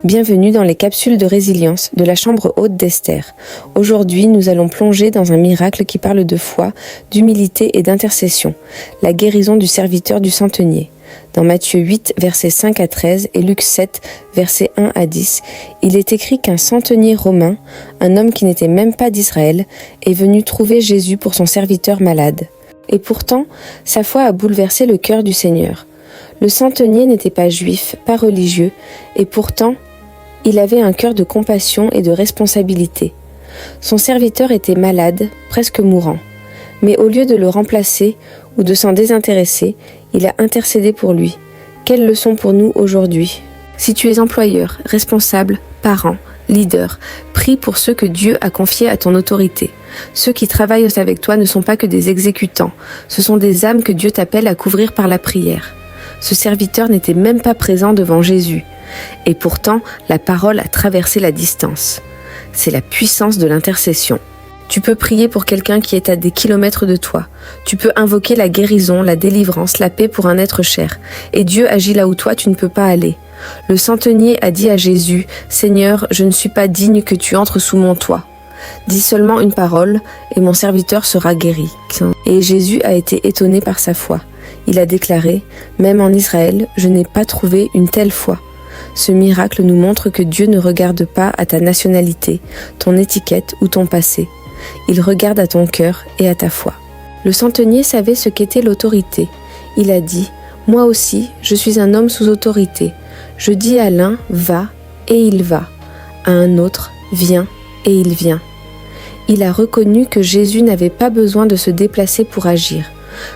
Bienvenue dans les capsules de résilience de la chambre haute d'Esther. Aujourd'hui, nous allons plonger dans un miracle qui parle de foi, d'humilité et d'intercession, la guérison du serviteur du centenier. Dans Matthieu 8, versets 5 à 13 et Luc 7, versets 1 à 10, il est écrit qu'un centenier romain, un homme qui n'était même pas d'Israël, est venu trouver Jésus pour son serviteur malade. Et pourtant, sa foi a bouleversé le cœur du Seigneur. Le centenier n'était pas juif, pas religieux, et pourtant, il avait un cœur de compassion et de responsabilité. Son serviteur était malade, presque mourant. Mais au lieu de le remplacer ou de s'en désintéresser, il a intercédé pour lui. Quelle leçon pour nous aujourd'hui ? Si tu es employeur, responsable, parent, leader, prie pour ceux que Dieu a confiés à ton autorité. Ceux qui travaillent avec toi ne sont pas que des exécutants, ce sont des âmes que Dieu t'appelle à couvrir par la prière. Ce serviteur n'était même pas présent devant Jésus. Et pourtant, la parole a traversé la distance. C'est la puissance de l'intercession. Tu peux prier pour quelqu'un qui est à des kilomètres de toi. Tu peux invoquer la guérison, la délivrance, la paix pour un être cher. Et Dieu agit là où toi tu ne peux pas aller. Le centenier a dit à Jésus, « Seigneur, je ne suis pas digne que tu entres sous mon toit. Dis seulement une parole, et mon serviteur sera guéri. » Et Jésus a été étonné par sa foi. Il a déclaré, « Même en Israël, je n'ai pas trouvé une telle foi. » Ce miracle nous montre que Dieu ne regarde pas à ta nationalité, ton étiquette ou ton passé. Il regarde à ton cœur et à ta foi. Le centenier savait ce qu'était l'autorité. Il a dit, « Moi aussi, je suis un homme sous autorité. Je dis à l'un, va, et il va. À un autre, viens, et il vient. » Il a reconnu que Jésus n'avait pas besoin de se déplacer pour agir.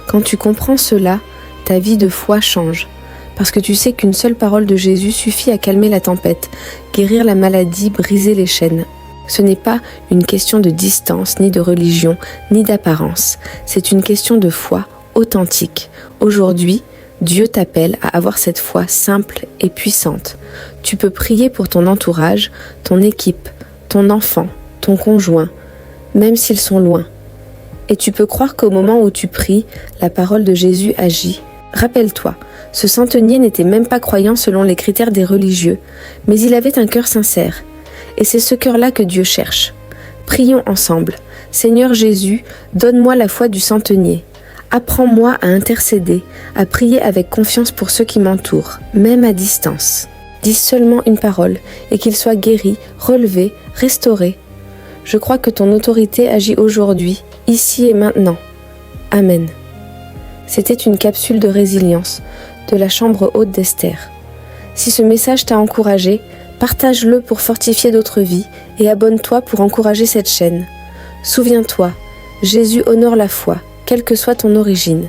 Quand tu comprends cela, ta vie de foi change. Parce que tu sais qu'une seule parole de Jésus suffit à calmer la tempête, guérir la maladie, briser les chaînes. Ce n'est pas une question de distance, ni de religion, ni d'apparence. C'est une question de foi authentique. Aujourd'hui, Dieu t'appelle à avoir cette foi simple et puissante. Tu peux prier pour ton entourage, ton équipe, ton enfant, ton conjoint, même s'ils sont loin. Et tu peux croire qu'au moment où tu pries, la parole de Jésus agit. Rappelle-toi, ce centenier n'était même pas croyant selon les critères des religieux, mais il avait un cœur sincère. Et c'est ce cœur-là que Dieu cherche. Prions ensemble. Seigneur Jésus, donne-moi la foi du centenier. Apprends-moi à intercéder, à prier avec confiance pour ceux qui m'entourent, même à distance. Dis seulement une parole, et qu'il soit guéri, relevé, restauré. Je crois que ton autorité agit aujourd'hui, ici et maintenant. Amen. C'était une capsule de résilience de la chambre haute d'Esther. Si ce message t'a encouragé, partage-le pour fortifier d'autres vies et abonne-toi pour encourager cette chaîne. Souviens-toi, Jésus honore la foi, quelle que soit ton origine.